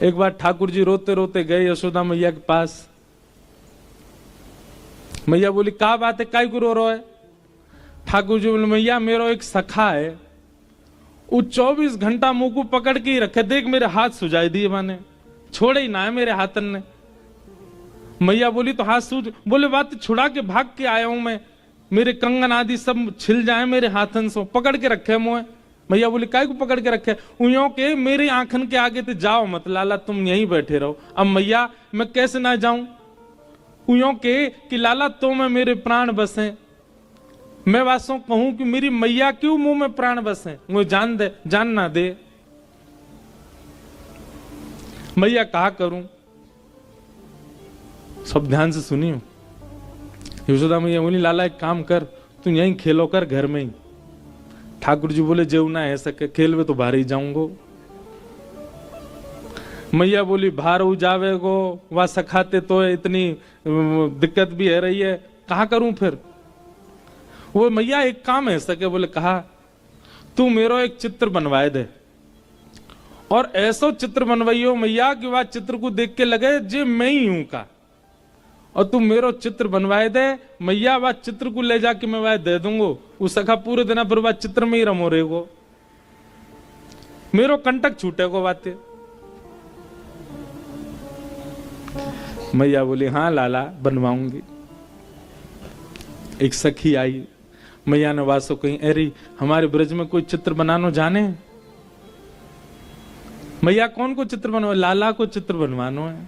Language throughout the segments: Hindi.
एक बार ठाकुर जी रोते रोते गए यशोदा मैया के पास। मैया बोली क्या बात है, काय को रो रहा है? ठाकुर जी बोले मैया मेरा एक सखा है, वो 24 घंटा मुंह को पकड़ के ही रखे, देख मेरे हाथ सुझाई दिए माने, छोड़े ही ना है मेरे हाथन ने। मैया बोली तो हाथ सूझ, बोले बात छुड़ा के भाग के आया हूं मैं, मेरे कंगन आदि सब छिल जाए मेरे हाथन से, पकड़ के रखे मुझे। मैया बोली काय को पकड़ के रखे? उयों के मेरे आंखन के आगे तो जाओ मत लाला, तुम यहीं बैठे रहो। अब मैया मैं कैसे ना जाऊं? उयों के कि लाला तो मैं मेरे प्राण बसे, मैं वासों कहूं कि मेरी मैया क्यों मुंह में प्राण बसे, मुझे जान दे, जान ना दे। मैया कहा करूं? सब ध्यान से सुनियो। यशोदा मैया बोली लाला एक काम कर, तू यहीं खेलो कर घर में ही। ठाकुर जी बोले जेवना है सके, खेल में तो बाहर ही जाऊंगो। मैया बोली बाहर हो जावे गो, वह सखाते तो है, इतनी दिक्कत भी है रही है, कहा करूं फिर? वो मैया एक काम है सके, बोले कहा तू मेरा एक चित्र बनवाए दे, और ऐसा चित्र बनवाइयो मैया कि वह चित्र को देख के लगे जे मैं ही हूं का, और तू मेरो चित्र बनवाए दे मैया, वह चित्र को ले जाके मैं वह दे दूंगो। उस सखा पूरे दिन फिर वह चित्र में ही रमो रहेगो, मेरो कंटक छूटेगो बातें। मैया बोली हाँ लाला बनवाऊंगी। एक सखी आई, मैया ने वासो कही अरे हमारे ब्रज में कोई चित्र बनानो जाने? मैया कौन को चित्र बनवा? लाला को चित्र बनवानो है।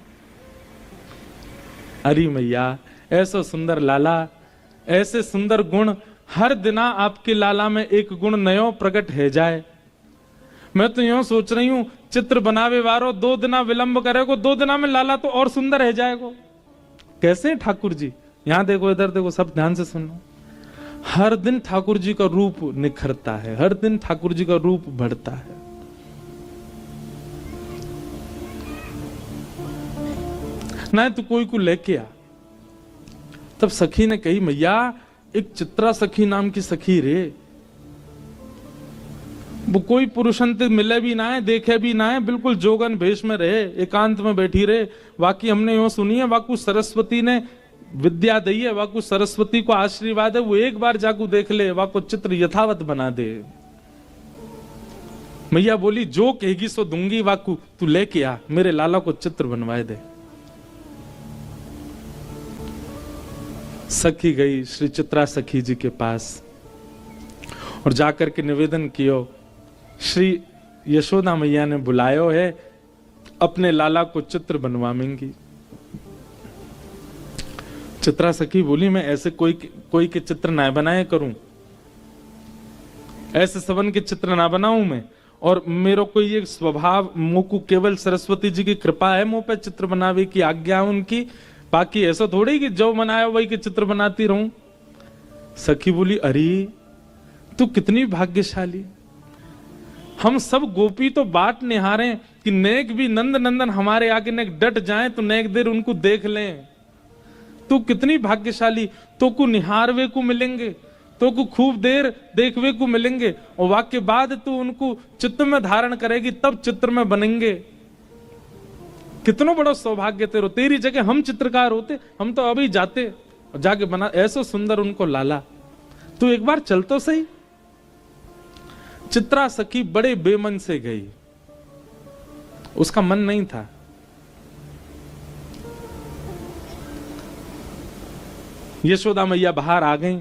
अरे मैया ऐसा सुंदर लाला, ऐसे सुंदर गुण, हर दिना आपके लाला में एक गुण नयो प्रकट है जाए। मैं तो यूं सोच रही हूं चित्र बनावे वारो 2 दिना विलंब करेगो, 2 दिना में लाला तो और सुंदर है जाएगो। कैसे ठाकुर जी? यहां देखो, इधर देखो, सब ध्यान से सुनो। हर दिन ठाकुर जी का रूप निखरता है, हर दिन ठाकुर जी का रूप बढ़ता है। ना तो कोई को लेके आ। तब सखी ने कही मैया एक चित्रा सखी नाम की सखी रे, वो कोई पुरुषंत मिले भी ना है, देखे भी ना है, बिल्कुल जोगन भेष में रहे, एकांत में बैठी रहे। वाकई हमने यूं सुनी है, वाकु सरस्वती ने विद्या दी है, वाकु सरस्वती को आशीर्वाद है, वो एक बार जाकू देख ले, वाकु चित्र यथावत बना दे। मैया बोली जो कहेगी सो दूंगी, वाकू तू लेके आ, मेरे लाला को चित्र बनवाए दे। सखी गई श्री चित्रा सखी जी के पास और जाकर के निवेदन कियो, श्री यशोदा मैया ने बुलायो है, अपने लाला को चित्र बनवाएंगी। चित्रा सखी बोली मैं ऐसे कोई के चित्र ना बनाए करूं, ऐसे सबन के चित्र ना बनाऊं मैं, और मेरा कोई एक स्वभाव, मुंह को केवल सरस्वती जी की कृपा है मुंह पे चित्र बनावे की आज्ञा उनकी, बाकी ऐसा थोड़ी कि जो बनाया वही के चित्र बनाती रहूं। सखी बोली अरे तू कितनी भाग्यशाली, हम सब गोपी तो बाट निहारे कि नेक भी नंद नंदन हमारे आगे नेक डट जाए तो नेक देर उनको देख लें। तू कितनी भाग्यशाली, तो को निहारवे को मिलेंगे, तो को खूब देर देखवे को मिलेंगे, और वाक्य बाद तू उनको चित्त में धारण करेगी तब चित्र में बनेंगे। कितना बड़ा सौभाग्य तेरो, तेरी जगह हम चित्रकार होते, हम तो अभी जाते और जाके बना ऐसा सुंदर उनको लाला। तू एक बार चल तो सही। चित्रा सखी बड़े बेमन से गई, उसका मन नहीं था। यशोदा मैया बाहर आ गई।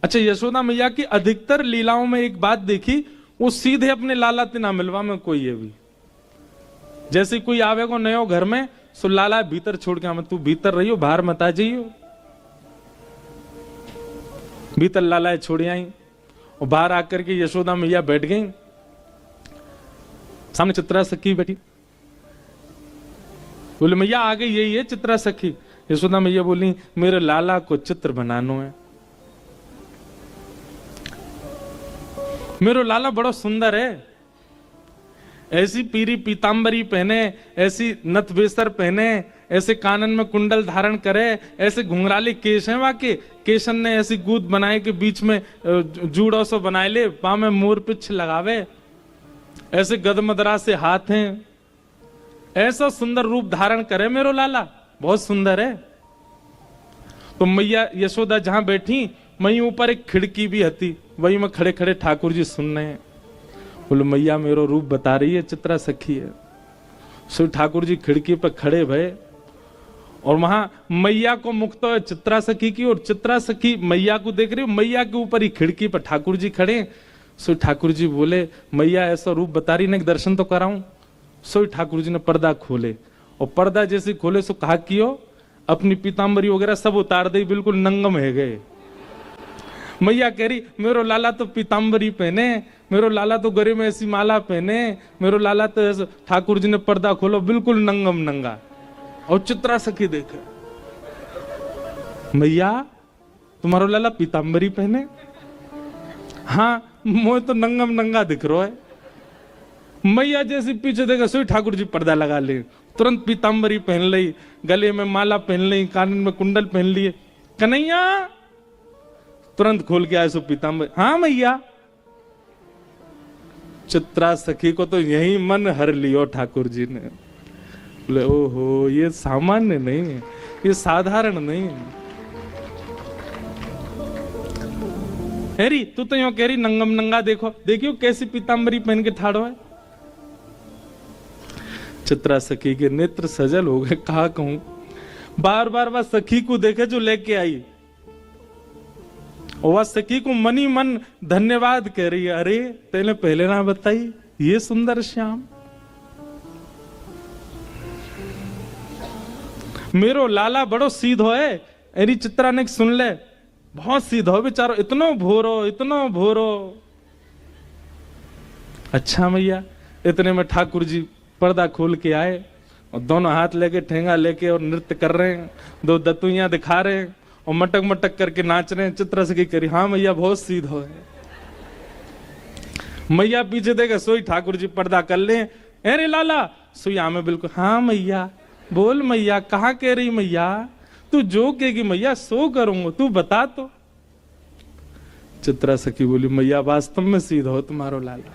अच्छा, यशोदा मैया की अधिकतर लीलाओं में एक बात देखी, वो सीधे अपने लाला से ना मिलवा में कोई ये भी, जैसे कोई आवेगो नयो घर में, सो लाला भीतर छोड़ के, तू भीतर रहियो बाहर मत आ जाइयो। भीतर लाला छोड़ आई और बाहर आकर के यशोदा मैया बैठ गई, सामने चित्रा सखी बैठी। बोले मैया आ गई, यही है चित्रा सखी। यशोदा मैया बोली मेरे लाला को चित्र बनानो है, मेरो लाला बड़ा सुंदर है, ऐसी पीरी पीतांबरी पहने, ऐसी नथ बेसर पहने, ऐसे कानन में कुंडल धारण करे, ऐसे घुंघराले केश हैं वाके, केशन ने ऐसी गूद बनाए के बीच में जूड़ों से बनाए ले, पाँव में मोर पिछ लगावे, ऐसे गदमदरा से हाथ हैं, ऐसा सुंदर रूप धारण करे मेरो लाला, बहुत सुंदर है। तो मैया यशोदा जहां बैठी वहीं ऊपर एक खिड़की भी हती, वहीं में खड़े खड़े ठाकुर जी सुन रहे हैं। बोले मैया मेरो रूप बता रही है, चित्रा सखी है। सो ठाकुर जी खिड़की पर खड़े भये और वहां मैया को मुक्त है चित्रा सखी की, और चित्रा सखी मैया को देख रही हो, मैया के ऊपर ही खिड़की पर ठाकुर जी खड़े। सो ठाकुर जी बोले मैया ऐसा रूप बता रही ने, दर्शन तो कराऊं। सो ठाकुर जी ने पर्दा खोले, और पर्दा जैसे खोले सो कहा कियो अपनी पीताम्बरी वगैरह सब उतार दे, बिल्कुल नंगम है गए। मैया कह रही मेरो लाला तो पीताम्बरी पहने, मेरो लाला तो गले में ऐसी माला पहने, मेरो लाला तो ऐसा। ठाकुर जी ने पर्दा खोलो, बिल्कुल नंगम नंगा। और चित्रा सखी देखे, मैया तुम्हारो लाला पीताम्बरी पहने? हाँ मोह तो नंगम नंगा दिख रहा है। मैया जैसे पीछे देखा सोई ठाकुर जी पर्दा लगा ले, तुरंत पीताम्बरी पहन ली, गले में माला पहन ली, कान में कुंडल पहन लिए। कन्हैया तुरंत खोल के आए सो पीताम्बरी। हाँ मैया। चित्रा सखी को तो यही मन हर लियो ठाकुर जी ने। बोले ओहो ये सामान्य नहीं है, ये साधारण नहीं है। हेरी तू तो यो कह रही नंगम नंगा, देखो देखियो कैसी पीताम्बरी पहन के ठाड़ो है। चित्रा सखी के नेत्र सजल हो गए, कहा कहूं। बार बार वह सखी को देखे जो लेके आई, और वह सखी को मनी मन धन्यवाद कह रही है। अरे तेने पहले ना बताई ये सुंदर श्याम, मेरो लाला बड़ो सीधो है। अरे चित्रा ने सुन ले, बहुत सीधो हो बेचारो, इतनो भोरो इतनो भोरो। अच्छा मैया। इतने में ठाकुर जी पर्दा खोल के आए और दोनों हाथ लेके ठेंगा लेके और नृत्य कर रहे हैं, दो दतुइयां दिखा रहे हैं और मटक मटक करके नाच रहे हैं। चित्रा सखी करी हाँ मैया बहुत सीधो है। मैया पीछे देखे सोई ठाकुर जी पर्दा कर ले। अरे लाला सुई में बिल्कुल। हाँ मैया। बोल मैया कहाँ कह रही मैया? तू जो कहेगी मैया सो करूंगा, तू बता तो। चित्रा सखी बोली मैया वास्तव में सीधा हो तुम्हारो लाला।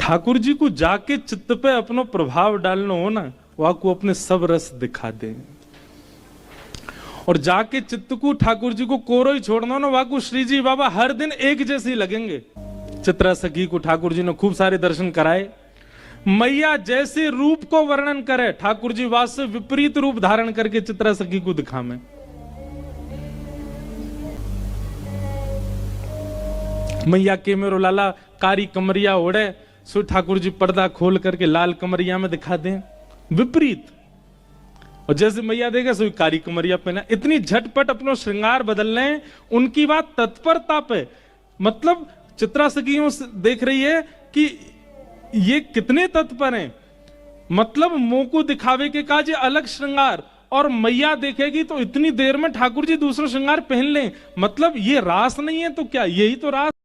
ठाकुर जी को जाके चित्त पे अपनो प्रभाव डालना हो ना, वह को अपने सब रस दिखा दे, और जाके चित्त को ठाकुर जी को कोरो ही छोड़ना हो ना, वह को श्री जी बाबा हर दिन एक जैसे ही लगेंगे। चित्रा सखी को ठाकुर जी ने खूब सारे दर्शन कराए। मैया जैसे रूप को वर्णन करे, ठाकुर जी वास्तव विपरीत रूप धारण करके चित्रा सखी को दिखावे। मैया के मेरो लाला कारी कमरिया ओढ़े, सो ठाकुर जी पर्दा खोल करके लाल कमरिया में दिखा दें, विपरीत। और जैसे मैया देखे सो कारी कमरिया पहना। इतनी झटपट अपनो श्रृंगार बदल लें, उनकी बात तत्परता पे। मतलब चित्रा सखी देख रही है कि ये कितने तत्पर हैं, मतलब मुंह को दिखावे के काज अलग श्रृंगार, और मैया देखेगी तो इतनी देर में ठाकुर जी दूसरा श्रृंगार पहन लें। मतलब ये रास नहीं है तो क्या, यही तो रास